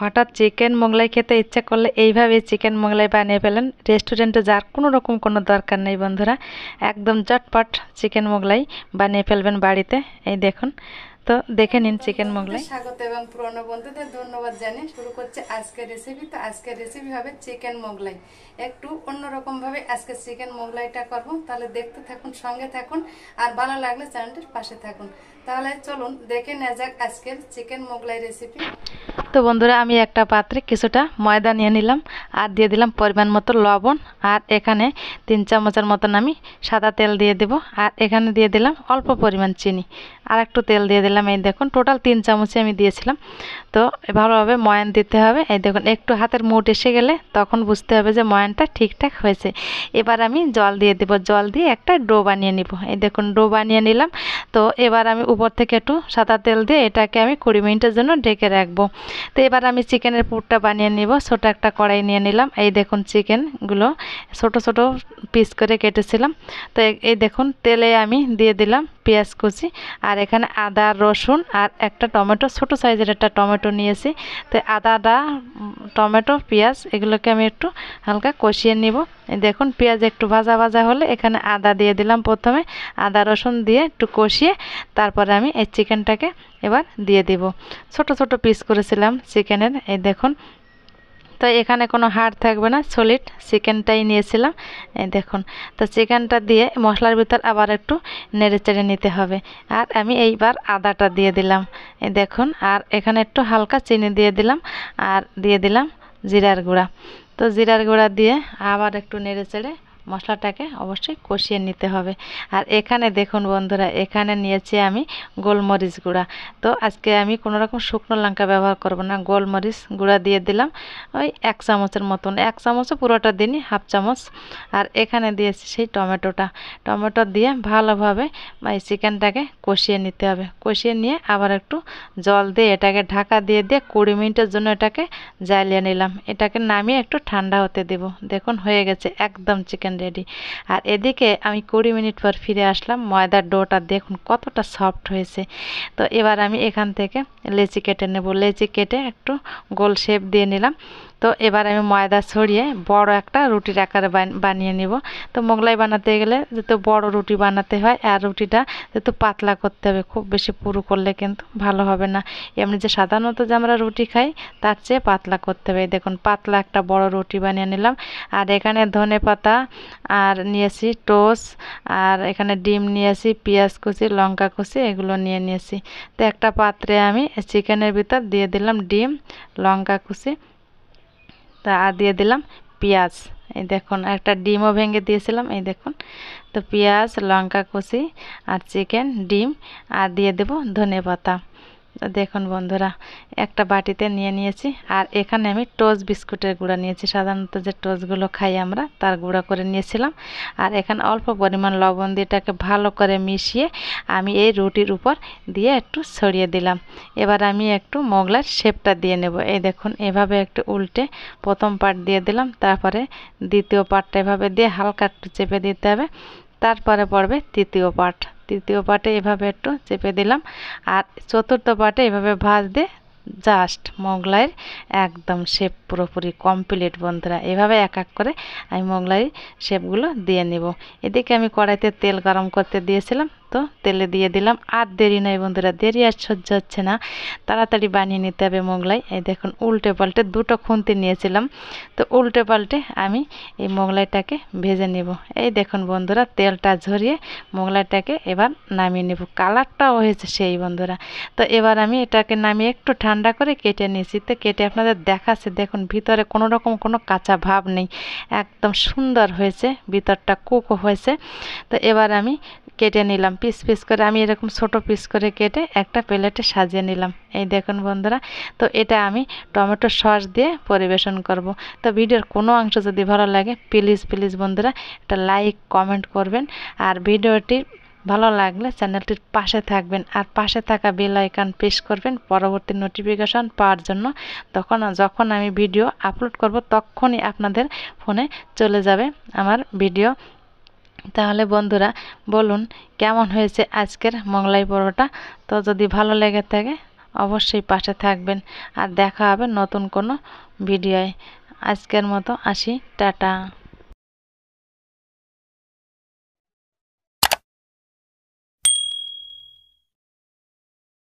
হঠাৎ চিকেন মোগলাই খেতে ইচ্ছা করলে এইভাবে চিকেন মোগলাই বানিয়ে ফেলেন। রেস্টুরেন্টে যাওয়ার কোনো রকম কোনো দরকার নেই বন্ধুরা, একদম চটপট চিকেন মোগলাই বানিয়ে ফেলবেন বাড়িতে। এই দেখুন, তো দেখে নিন চিকেন মোগলাই। স্বাগত এবং পুরনো বন্ধুদের ধন্যবাদ জানিয়ে শুরু করছে আজকের রেসিপি। তো আজকের রেসিপি হবে চিকেন মোগলাই। একটু অন্যরকম ভাবে আজকে চিকেন মোগলাইটা করব, তাহলে দেখতে থাকুন, সঙ্গে থাকুন, আর ভালো লাগলে চ্যানেলটির পাশে থাকুন। তাহলে চলুন দেখে নেওয়া যাক আজকের চিকেন মোগলাই রেসিপি। তো বন্ধুরা, আমি একটা পাত্রে কিছুটা ময়দা নিয়ে নিলাম আর দিয়ে দিলাম পরিমাণ মতো লবণ, আর এখানে 3 চামচের মতন আমি সাদা তেল দিয়ে দেব, আর এখানে দিয়ে দিলাম অল্প পরিমাণ চিনি, আর একটু তেল দিয়ে দিলাম। এই দেখুন, টোটাল 3 চামচই আমি দিয়েছিলাম। তো ভালোভাবে ময়ান দিতে হবে। এই দেখুন, একটু হাতের মুঠ এসে গেলে তখন বুঝতে হবে যে ময়ানটা ঠিকঠাক হয়েছে। এবার আমি জল দিয়ে দেব, জল দিয়ে একটা ডো বানিয়ে নিব। এই দেখুন, ডো বানিয়ে নিলাম। তো এবার আমি উপর থেকে একটু সাদা তেল দিয়ে এটাকে আমি 20 মিনিটের জন্য ঢেকে রাখবো। তো এবার আমি চিকেনের পুরটা বানিয়ে নিব। ছোটো একটা কড়াই নিয়ে নিলাম। এই দেখুন, চিকেনগুলো ছোট ছোট পিস করে কেটেছিলাম। তো এই দেখুন, তেলে আমি দিয়ে দিলাম পেঁয়াজ কুচি, আর এখানে আদা, রসুন আর একটা টমেটো, ছোট সাইজের একটা টমেটো নিয়েছি। তো আদাটা, টমেটো, পেঁয়াজ এগুলোকে আমি একটু হালকা কষিয়ে নিব। দেখুন, পেঁয়াজ একটু ভাজা ভাজা হলে এখানে আদা দিয়ে দিলাম। প্রথমে আদা রসুন দিয়ে একটু কষিয়ে তারপরে আমি এই চিকেনটাকে এবার দিয়ে দিব। ছোট ছোট পিস করেছিলাম চিকেনের। এই দেখুন, তো এখানে কোনো হাড় থাকবে না, সলিড চিকেনটাই নিয়েছিলাম। এই দেখুন, তো চিকেনটা দিয়ে মশলার ভিতর আবার একটু নেড়ে চেড়ে নিতে হবে। আর আমি এইবার আদাটা দিয়ে দিলাম। এই দেখুন, আর এখানে একটু হালকা চিনি দিয়ে দিলাম, আর দিয়ে দিলাম জিরার গুঁড়া। তো জিরার গুঁড়া দিয়ে আবার একটু নেড়ে চেড়ে মশলাটাকে অবশ্যই কষিয়ে নিতে হবে। আর এখানে দেখুন বন্ধুরা, এখানে নিয়েছি আমি গোলমরিচ গুঁড়া। তো আজকে আমি কোনো রকম শুকনো লঙ্কা ব্যবহার করব না, গোলমরিচ গুঁড়া দিয়ে দিলাম ওই 1 চামচের মতন। 1 চামচও পুরোটা দিনই, হাফ চামচ। আর এখানে দিয়েছি সেই টমেটো দিয়ে ভালোভাবে এই চিকেনটাকে কষিয়ে নিতে হবে। কষিয়ে নিয়ে আবার একটু জল দিয়ে এটাকে ঢাকা দিয়ে 20 মিনিটের জন্য এটাকে জ্বালিয়ে নিলাম। এটাকে নামিয়ে একটু ঠান্ডা হতে দেব। দেখুন, হয়ে গেছে একদম চিকেন রেডি। আর এদিকে আমি 20 মিনিট পর ফিরে আসলাম। ময়দার ডোটা দেখুন কতটা সফট হয়েছে। তো এবার আমি এখান থেকে লেচি কেটে নেব। লেচি কেটে একটু গোল শেপ দিয়ে নিলাম। তো এবার আমি ময়দা ছড়িয়ে বড় একটা রুটির আকারে বানিয়ে নিব। তো মোগলাই বানাতে গেলে যেহেতু বড় রুটি বানাতে হয়, আর রুটিটা যেহেতু পাতলা করতে হবে, খুব বেশি পুরু করলে কিন্তু ভালো হবে না। এমনি যে সাধারণত যে আমরা রুটি খাই তার চেয়ে পাতলা করতে হবে। দেখুন, পাতলা একটা বড় রুটি বানিয়ে নিলাম। আর এখানে ধনেপাতা আর নিয়েছি টোস্ট, আর এখানে ডিম নিয়েছি, পেঁয়াজ কুচি, লঙ্কা কুচি এগুলো নিয়েছি। তো একটা পাত্রে আমি চিকেনের ভিতর দিয়ে দিলাম ডিম, লঙ্কা কুচি, তা আর দিয়ে দিলাম পেঁয়াজ। এই দেখুন, একটা ডিমও ভেঙে দিয়েছিলাম। এই দেখুন, তো পেঁয়াজ, লঙ্কা কুচি আর চিকেন, ডিম, আর দিয়ে দেব ধনেপাতা। দেখুন বন্ধুরা, একটা বাটিতে নিয়েছি। আর এখানে আমি টোস্ট বিস্কুটের গুঁড়া নিয়েছি, সাধারণত যে টোস্টগুলো খাই আমরা তার গুঁড়া করে নিয়েছিলাম। আর এখানে অল্প পরিমাণ লবণ দিয়ে এটাকে ভালো করে মিশিয়ে আমি এই রুটির উপর দিয়ে একটু ছড়িয়ে দিলাম। এবার আমি একটু মোগলার শেপটা দিয়ে নেব। এই দেখুন, এভাবে একটু উল্টে প্রথম পার্ট দিয়ে দিলাম, তারপরে দ্বিতীয় পার্টটা এভাবে দিয়ে হালকা একটু চেপে দিতে হবে, তারপরে পড়বে তৃতীয় পার্টে এভাবে একটু চেপে দিলাম, আর চতুর্থ পার্টে এভাবে ভাঁজ দিয়ে জাস্ট মোগলাইয়ের একদম শেপ পুরোপুরি কমপ্লিট। বন্ধুরা, এভাবে এক এক করে আমি মোগলাইয়ের শেপগুলো দিয়ে নেব। এদিকে আমি কড়াইতে তেল গরম করতে দিয়েছিলাম, তো তেলে দিয়ে দিলাম। আর দেরি নয় বন্ধুরা, দেরি আর সহ্য হচ্ছে না, তাড়াতাড়ি বানিয়ে নিতে হবে মোগলাই। এই দেখুন, উল্টে পাল্টে 2টো খুন্তি নিয়েছিলাম, তো উল্টে পাল্টে আমি এই মোগলাইটাকে ভেজে নেব। এই দেখুন বন্ধুরা, তেলটা ঝরিয়ে মোগলাইটাকে এবার নামিয়ে নেব। কালারটাও হয়েছে সেই বন্ধুরা। তো এবার আমি এটাকে নামিয়ে একটু ঠান্ডা করে কেটে নিয়েছি। তো কেটে আপনাদের দেখাচ্ছে, দেখুন ভিতরে কোনো রকম কোনো কাঁচা ভাব নেই, একদম সুন্দর হয়েছে, ভিতরটা কুকও হয়েছে। তো এবার আমি কেটে নিলাম পিস পিস করে। আমি এরকম ছোট পিস করে কেটে একটা প্লেটে সাজিয়ে নিলাম। এই দেখুন বন্ধুরা, তো এটা আমি টমেটো সস দিয়ে পরিবেশন করব। তো ভিডিওর কোনো অংশ যদি ভালো লাগে প্লিজ প্লিজ বন্ধুরা একটা লাইক কমেন্ট করবেন, আর ভিডিওটি ভালো লাগলে চ্যানেলটির পাশে থাকবেন, আর পাশে থাকা বেল আইকন প্রেস করবেন পরবর্তী নোটিফিকেশন পাওয়ার জন্য। যখন আমি ভিডিও আপলোড করব তখনই আপনাদের ফোনে চলে যাবে আমার ভিডিও। তাহলে বন্ধুরা বলুন কেমন হয়েছে আজকের মোগলাই পরোটা। তো যদি ভালো লেগে থাকে অবশ্যই পাশে থাকবেন। আর দেখা হবে নতুন কোনো ভিডিওয়। আজকের মতো আসি, টাটা।